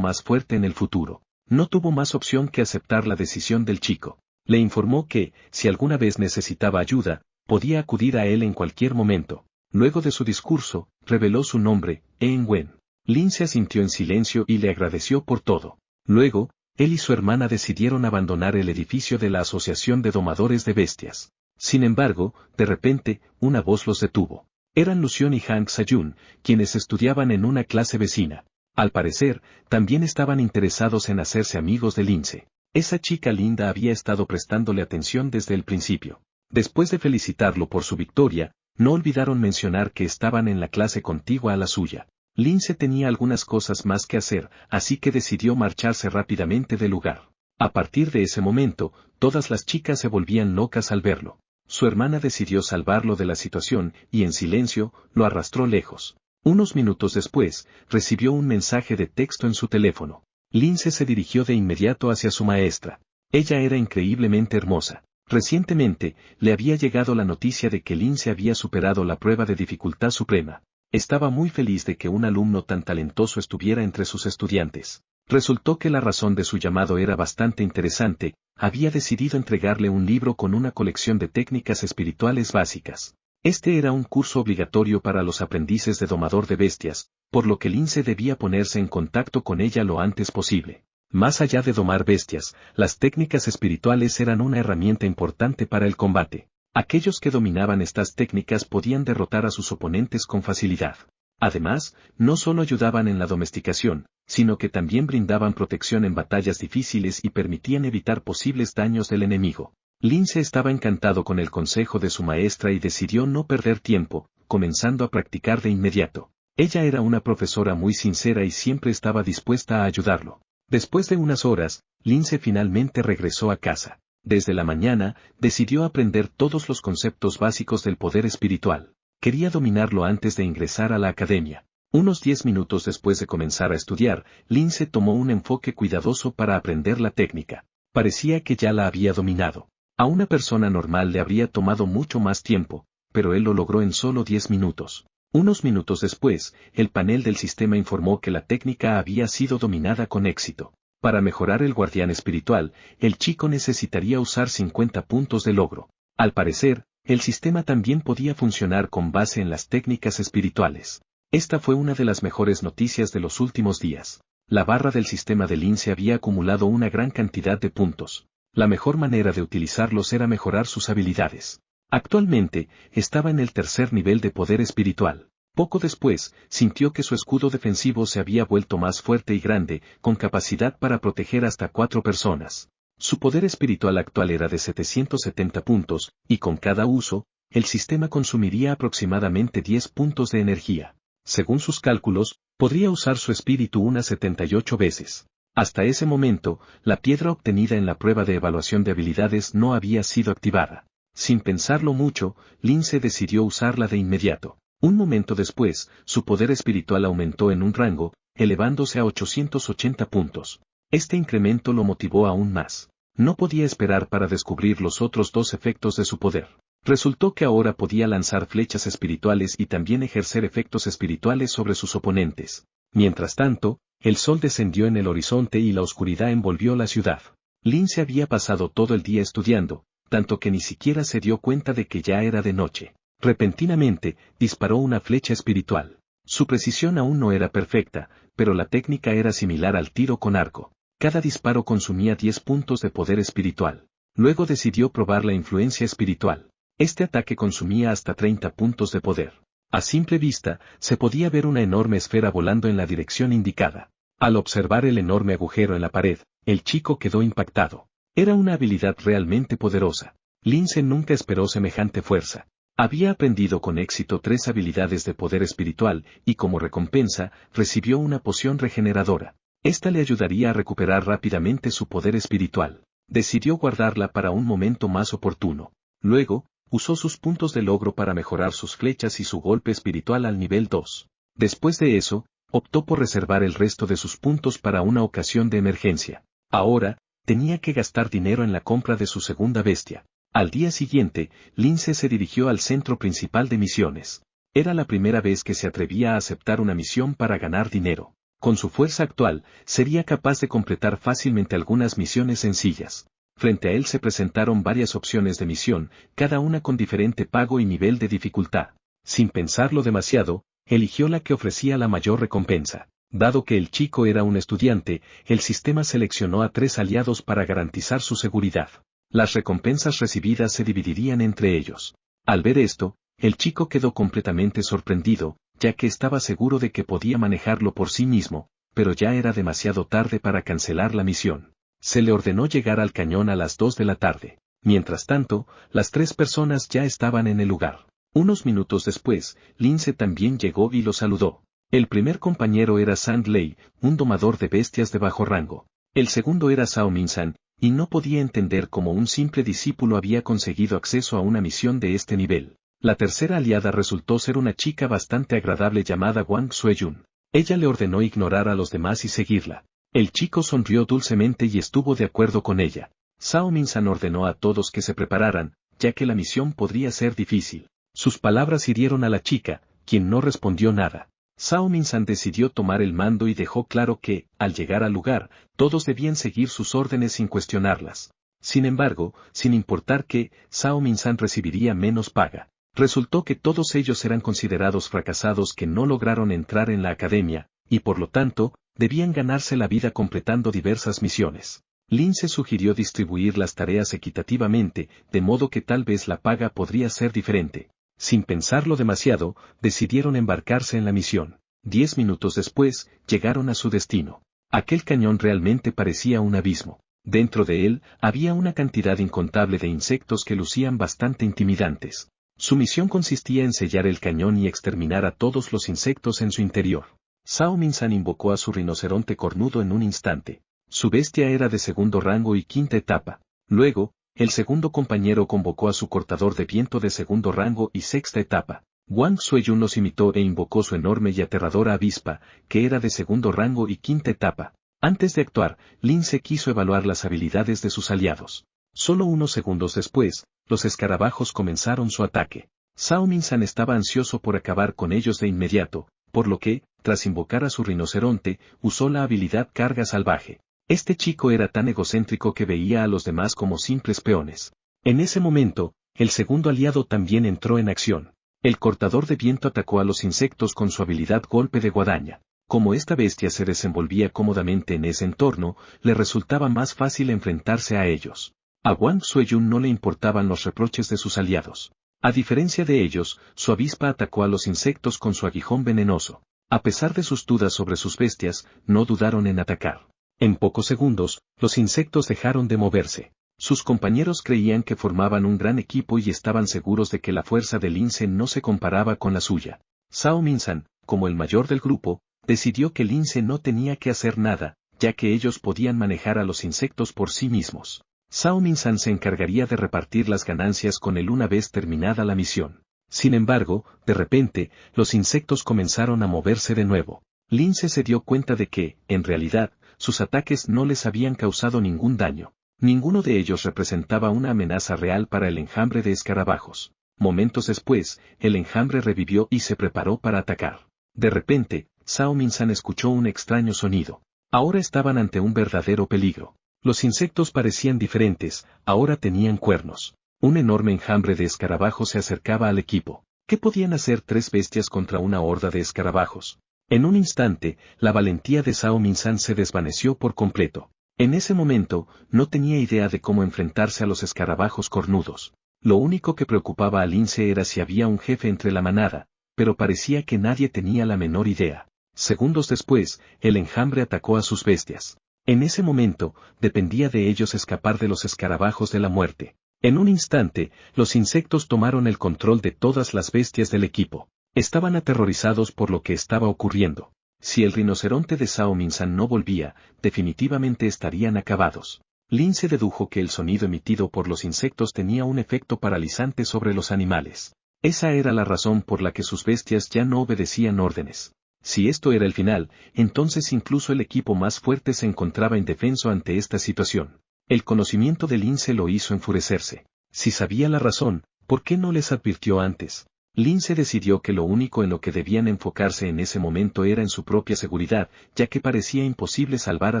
más fuerte en el futuro. No tuvo más opción que aceptar la decisión del chico. Le informó que, si alguna vez necesitaba ayuda, podía acudir a él en cualquier momento. Luego de su discurso, reveló su nombre, Wen. Lince asintió en silencio y le agradeció por todo. Luego, él y su hermana decidieron abandonar el edificio de la Asociación de Domadores de Bestias. Sin embargo, de repente, una voz los detuvo. Eran Lucion y Hank Sayun, quienes estudiaban en una clase vecina. Al parecer, también estaban interesados en hacerse amigos de Lince. Esa chica linda había estado prestándole atención desde el principio. Después de felicitarlo por su victoria, no olvidaron mencionar que estaban en la clase contigua a la suya. Lince tenía algunas cosas más que hacer, así que decidió marcharse rápidamente del lugar. A partir de ese momento, todas las chicas se volvían locas al verlo. Su hermana decidió salvarlo de la situación y en silencio, lo arrastró lejos. Unos minutos después, recibió un mensaje de texto en su teléfono. Lince se dirigió de inmediato hacia su maestra. Ella era increíblemente hermosa. Recientemente, le había llegado la noticia de que Lince había superado la prueba de dificultad suprema. Estaba muy feliz de que un alumno tan talentoso estuviera entre sus estudiantes. Resultó que la razón de su llamado era bastante interesante, había decidido entregarle un libro con una colección de técnicas espirituales básicas. Este era un curso obligatorio para los aprendices de domador de bestias, por lo que Lince debía ponerse en contacto con ella lo antes posible. Más allá de domar bestias, las técnicas espirituales eran una herramienta importante para el combate. Aquellos que dominaban estas técnicas podían derrotar a sus oponentes con facilidad. Además, no solo ayudaban en la domesticación, sino que también brindaban protección en batallas difíciles y permitían evitar posibles daños del enemigo. Lince estaba encantado con el consejo de su maestra y decidió no perder tiempo, comenzando a practicar de inmediato. Ella era una profesora muy sincera y siempre estaba dispuesta a ayudarlo. Después de unas horas, Lince finalmente regresó a casa. Desde la mañana, decidió aprender todos los conceptos básicos del poder espiritual. Quería dominarlo antes de ingresar a la academia. Unos 10 minutos después de comenzar a estudiar, Lince tomó un enfoque cuidadoso para aprender la técnica. Parecía que ya la había dominado. A una persona normal le habría tomado mucho más tiempo, pero él lo logró en solo 10 minutos. Unos minutos después, el panel del sistema informó que la técnica había sido dominada con éxito. Para mejorar el guardián espiritual, el chico necesitaría usar 50 puntos de logro. Al parecer, el sistema también podía funcionar con base en las técnicas espirituales. Esta fue una de las mejores noticias de los últimos días. La barra del sistema de Lince había acumulado una gran cantidad de puntos. La mejor manera de utilizarlos era mejorar sus habilidades. Actualmente, estaba en el tercer nivel de poder espiritual. Poco después, sintió que su escudo defensivo se había vuelto más fuerte y grande, con capacidad para proteger hasta 4 personas. Su poder espiritual actual era de 770 puntos, y con cada uso, el sistema consumiría aproximadamente 10 puntos de energía. Según sus cálculos, podría usar su espíritu unas 78 veces. Hasta ese momento, la piedra obtenida en la prueba de evaluación de habilidades no había sido activada. Sin pensarlo mucho, Lince decidió usarla de inmediato. Un momento después, su poder espiritual aumentó en un rango, elevándose a 880 puntos. Este incremento lo motivó aún más. No podía esperar para descubrir los otros 2 efectos de su poder. Resultó que ahora podía lanzar flechas espirituales y también ejercer efectos espirituales sobre sus oponentes. Mientras tanto, el sol descendió en el horizonte y la oscuridad envolvió la ciudad. Lince había pasado todo el día estudiando, tanto que ni siquiera se dio cuenta de que ya era de noche. Repentinamente, disparó una flecha espiritual. Su precisión aún no era perfecta, pero la técnica era similar al tiro con arco. Cada disparo consumía 10 puntos de poder espiritual. Luego decidió probar la influencia espiritual. Este ataque consumía hasta 30 puntos de poder. A simple vista, se podía ver una enorme esfera volando en la dirección indicada. Al observar el enorme agujero en la pared, el chico quedó impactado. Era una habilidad realmente poderosa. Lince nunca esperó semejante fuerza. Había aprendido con éxito 3 habilidades de poder espiritual, y como recompensa, recibió una poción regeneradora. Esta le ayudaría a recuperar rápidamente su poder espiritual. Decidió guardarla para un momento más oportuno. Luego, usó sus puntos de logro para mejorar sus flechas y su golpe espiritual al nivel 2. Después de eso, optó por reservar el resto de sus puntos para una ocasión de emergencia. Ahora, tenía que gastar dinero en la compra de su segunda bestia. Al día siguiente, Lince se dirigió al centro principal de misiones. Era la primera vez que se atrevía a aceptar una misión para ganar dinero. Con su fuerza actual, sería capaz de completar fácilmente algunas misiones sencillas. Frente a él se presentaron varias opciones de misión, cada una con diferente pago y nivel de dificultad. Sin pensarlo demasiado, eligió la que ofrecía la mayor recompensa. Dado que el chico era un estudiante, el sistema seleccionó a 3 aliados para garantizar su seguridad. Las recompensas recibidas se dividirían entre ellos. Al ver esto, el chico quedó completamente sorprendido, ya que estaba seguro de que podía manejarlo por sí mismo, pero ya era demasiado tarde para cancelar la misión. Se le ordenó llegar al cañón a las 2 de la tarde. Mientras tanto, las 3 personas ya estaban en el lugar. Unos minutos después, Lince también llegó y lo saludó. El primer compañero era Sang Lei, un domador de bestias de bajo rango. El segundo era Zhao Minsan, y no podía entender cómo un simple discípulo había conseguido acceso a una misión de este nivel. La tercera aliada resultó ser una chica bastante agradable llamada Wang Sueyun. Ella le ordenó ignorar a los demás y seguirla. El chico sonrió dulcemente y estuvo de acuerdo con ella. Zhao Minsan ordenó a todos que se prepararan, ya que la misión podría ser difícil. Sus palabras hirieron a la chica, quien no respondió nada. Zhao Minsan decidió tomar el mando y dejó claro que, al llegar al lugar, todos debían seguir sus órdenes sin cuestionarlas. Sin embargo, sin importar que, Zhao Minsan recibiría menos paga. Resultó que todos ellos eran considerados fracasados que no lograron entrar en la academia, y por lo tanto, debían ganarse la vida completando diversas misiones. Lince sugirió distribuir las tareas equitativamente, de modo que tal vez la paga podría ser diferente. Sin pensarlo demasiado, decidieron embarcarse en la misión. 10 minutos después, llegaron a su destino. Aquel cañón realmente parecía un abismo. Dentro de él, había una cantidad incontable de insectos que lucían bastante intimidantes. Su misión consistía en sellar el cañón y exterminar a todos los insectos en su interior. Zhao Minsan invocó a su rinoceronte cornudo en un instante. Su bestia era de segundo rango y quinta etapa. Luego, el segundo compañero convocó a su cortador de viento de segundo rango y sexta etapa. Wang Sueyun los imitó e invocó su enorme y aterradora avispa, que era de segundo rango y quinta etapa. Antes de actuar, Lince quiso evaluar las habilidades de sus aliados. Solo unos segundos después, los escarabajos comenzaron su ataque. Zhao Minsan estaba ansioso por acabar con ellos de inmediato, por lo que, tras invocar a su rinoceronte, usó la habilidad carga salvaje. Este chico era tan egocéntrico que veía a los demás como simples peones. En ese momento, el segundo aliado también entró en acción. El cortador de viento atacó a los insectos con su habilidad golpe de guadaña. Como esta bestia se desenvolvía cómodamente en ese entorno, le resultaba más fácil enfrentarse a ellos. A Wang Sueyun no le importaban los reproches de sus aliados. A diferencia de ellos, su avispa atacó a los insectos con su aguijón venenoso. A pesar de sus dudas sobre sus bestias, no dudaron en atacar. En pocos segundos, los insectos dejaron de moverse. Sus compañeros creían que formaban un gran equipo y estaban seguros de que la fuerza de Lince no se comparaba con la suya. Zhao Minsan, como el mayor del grupo, decidió que Lince no tenía que hacer nada, ya que ellos podían manejar a los insectos por sí mismos. Zhao Minsan se encargaría de repartir las ganancias con él una vez terminada la misión. Sin embargo, de repente, los insectos comenzaron a moverse de nuevo. Lince se dio cuenta de que, en realidad, sus ataques no les habían causado ningún daño. Ninguno de ellos representaba una amenaza real para el enjambre de escarabajos. Momentos después, el enjambre revivió y se preparó para atacar. De repente, Zhao Minsan escuchó un extraño sonido. Ahora estaban ante un verdadero peligro. Los insectos parecían diferentes, ahora tenían cuernos. Un enorme enjambre de escarabajos se acercaba al equipo. ¿Qué podían hacer 3 bestias contra una horda de escarabajos? En un instante, la valentía de Zhao Minsan se desvaneció por completo. En ese momento, no tenía idea de cómo enfrentarse a los escarabajos cornudos. Lo único que preocupaba a Lince era si había un jefe entre la manada, pero parecía que nadie tenía la menor idea. Segundos después, el enjambre atacó a sus bestias. En ese momento, dependía de ellos escapar de los escarabajos de la muerte. En un instante, los insectos tomaron el control de todas las bestias del equipo. Estaban aterrorizados por lo que estaba ocurriendo. Si el rinoceronte de Zhao Minsan no volvía, definitivamente estarían acabados. Lince dedujo que el sonido emitido por los insectos tenía un efecto paralizante sobre los animales. Esa era la razón por la que sus bestias ya no obedecían órdenes. Si esto era el final, entonces incluso el equipo más fuerte se encontraba indefenso ante esta situación. El conocimiento de Lince lo hizo enfurecerse. Si sabía la razón, ¿por qué no les advirtió antes? Lince decidió que lo único en lo que debían enfocarse en ese momento era en su propia seguridad, ya que parecía imposible salvar a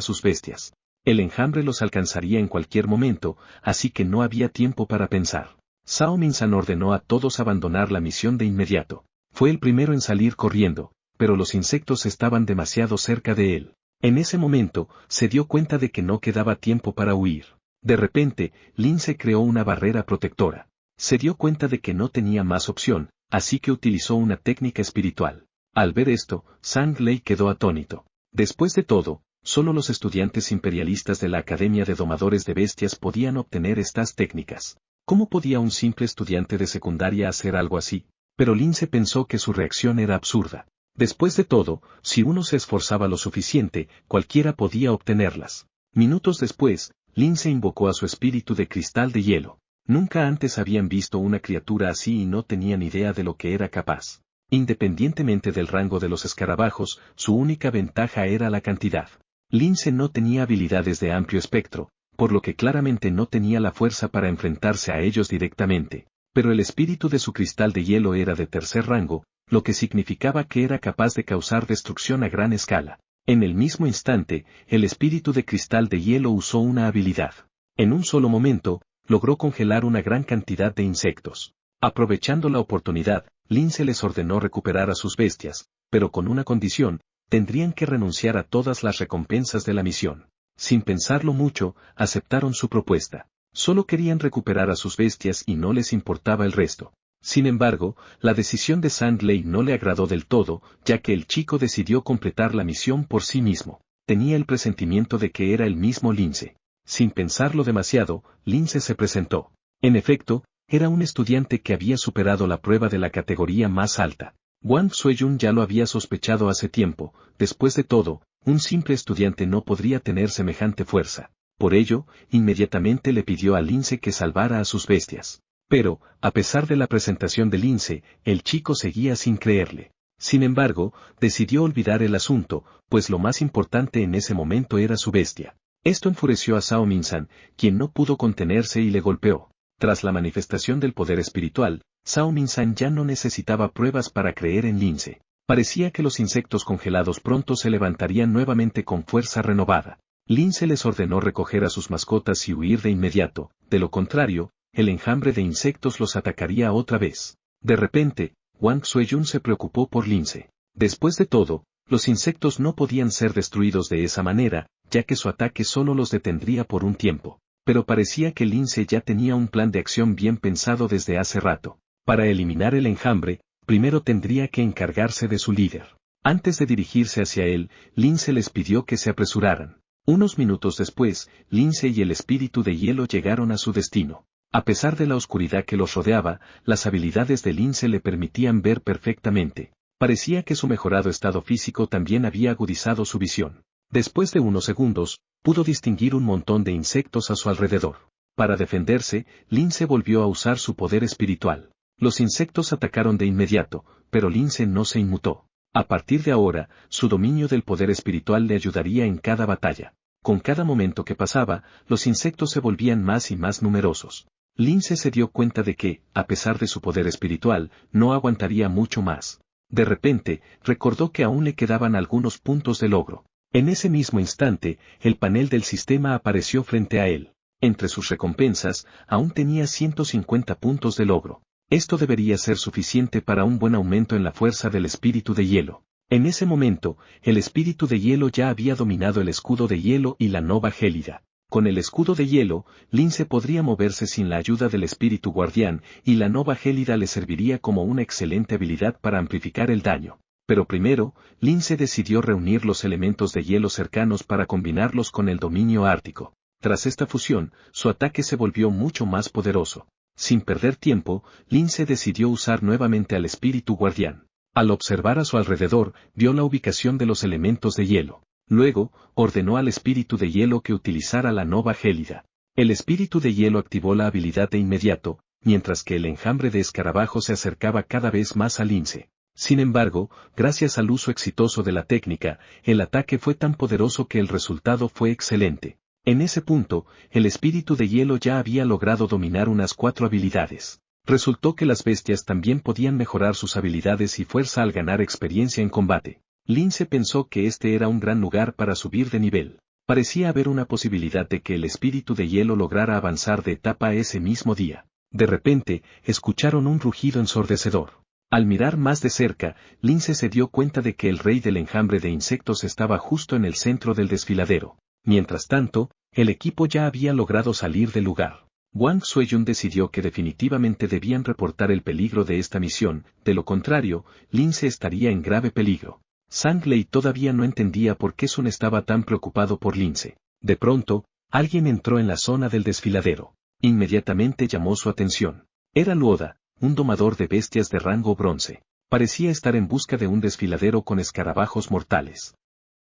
sus bestias. El enjambre los alcanzaría en cualquier momento, así que no había tiempo para pensar. Zhao Minsan ordenó a todos abandonar la misión de inmediato. Fue el primero en salir corriendo, pero los insectos estaban demasiado cerca de él. En ese momento, se dio cuenta de que no quedaba tiempo para huir. De repente, Lince creó una barrera protectora. Se dio cuenta de que no tenía más opción, así que utilizó una técnica espiritual. Al ver esto, Zhang Lei quedó atónito. Después de todo, solo los estudiantes imperialistas de la Academia de Domadores de Bestias podían obtener estas técnicas. ¿Cómo podía un simple estudiante de secundaria hacer algo así? Pero Lince pensó que su reacción era absurda. Después de todo, si uno se esforzaba lo suficiente, cualquiera podía obtenerlas. Minutos después, Lince invocó a su espíritu de cristal de hielo. Nunca antes habían visto una criatura así y no tenían idea de lo que era capaz. Independientemente del rango de los escarabajos, su única ventaja era la cantidad. Lince no tenía habilidades de amplio espectro, por lo que claramente no tenía la fuerza para enfrentarse a ellos directamente. Pero el espíritu de su cristal de hielo era de tercer rango, lo que significaba que era capaz de causar destrucción a gran escala. En el mismo instante, el espíritu de cristal de hielo usó una habilidad. En un solo momento, logró congelar una gran cantidad de insectos. Aprovechando la oportunidad, Lince les ordenó recuperar a sus bestias, pero con una condición: tendrían que renunciar a todas las recompensas de la misión. Sin pensarlo mucho, aceptaron su propuesta. Solo querían recuperar a sus bestias y no les importaba el resto. Sin embargo, la decisión de Zhang Lei no le agradó del todo, ya que el chico decidió completar la misión por sí mismo. Tenía el presentimiento de que era el mismo Lince. Sin pensarlo demasiado, Lince se presentó. En efecto, era un estudiante que había superado la prueba de la categoría más alta. Wang Sueyun ya lo había sospechado hace tiempo. Después de todo, un simple estudiante no podría tener semejante fuerza. Por ello, inmediatamente le pidió a Lince que salvara a sus bestias. Pero, a pesar de la presentación de Lince, el chico seguía sin creerle. Sin embargo, decidió olvidar el asunto, pues lo más importante en ese momento era su bestia. Esto enfureció a Zhao Minsan, quien no pudo contenerse y le golpeó. Tras la manifestación del poder espiritual, Zhao Minsan ya no necesitaba pruebas para creer en Lince. Parecía que los insectos congelados pronto se levantarían nuevamente con fuerza renovada. Lince les ordenó recoger a sus mascotas y huir de inmediato, de lo contrario, el enjambre de insectos los atacaría otra vez. De repente, Wang Sueyun se preocupó por Lince. Después de todo, los insectos no podían ser destruidos de esa manera, ya que su ataque solo los detendría por un tiempo. Pero parecía que Lince ya tenía un plan de acción bien pensado desde hace rato. Para eliminar el enjambre, primero tendría que encargarse de su líder. Antes de dirigirse hacia él, Lince les pidió que se apresuraran. Unos minutos después, Lince y el espíritu de hielo llegaron a su destino. A pesar de la oscuridad que los rodeaba, las habilidades de Lince le permitían ver perfectamente. Parecía que su mejorado estado físico también había agudizado su visión. Después de unos segundos, pudo distinguir un montón de insectos a su alrededor. Para defenderse, Lince volvió a usar su poder espiritual. Los insectos atacaron de inmediato, pero Lince no se inmutó. A partir de ahora, su dominio del poder espiritual le ayudaría en cada batalla. Con cada momento que pasaba, los insectos se volvían más y más numerosos. Lince se dio cuenta de que, a pesar de su poder espiritual, no aguantaría mucho más. De repente, recordó que aún le quedaban algunos puntos de logro. En ese mismo instante, el panel del sistema apareció frente a él. Entre sus recompensas, aún tenía 150 puntos de logro. Esto debería ser suficiente para un buen aumento en la fuerza del espíritu de hielo. En ese momento, el espíritu de hielo ya había dominado el escudo de hielo y la nova gélida. Con el escudo de hielo, Lince podría moverse sin la ayuda del espíritu guardián, y la nova gélida le serviría como una excelente habilidad para amplificar el daño. Pero primero, Lince decidió reunir los elementos de hielo cercanos para combinarlos con el dominio ártico. Tras esta fusión, su ataque se volvió mucho más poderoso. Sin perder tiempo, Lince decidió usar nuevamente al espíritu guardián. Al observar a su alrededor, vio la ubicación de los elementos de hielo. Luego, ordenó al espíritu de hielo que utilizara la nova gélida. El espíritu de hielo activó la habilidad de inmediato, mientras que el enjambre de escarabajo se acercaba cada vez más a Lince. Sin embargo, gracias al uso exitoso de la técnica, el ataque fue tan poderoso que el resultado fue excelente. En ese punto, el espíritu de hielo ya había logrado dominar unas 4 habilidades. Resultó que las bestias también podían mejorar sus habilidades y fuerza al ganar experiencia en combate. Lince pensó que este era un gran lugar para subir de nivel. Parecía haber una posibilidad de que el espíritu de hielo lograra avanzar de etapa ese mismo día. De repente, escucharon un rugido ensordecedor. Al mirar más de cerca, Lince se dio cuenta de que el rey del enjambre de insectos estaba justo en el centro del desfiladero. Mientras tanto, el equipo ya había logrado salir del lugar. Wang Suiyun decidió que definitivamente debían reportar el peligro de esta misión, de lo contrario, Lince estaría en grave peligro. Zhang Lei todavía no entendía por qué Sun estaba tan preocupado por Lince. De pronto, alguien entró en la zona del desfiladero. Inmediatamente llamó su atención. Era Luoda, un domador de bestias de rango bronce. Parecía estar en busca de un desfiladero con escarabajos mortales.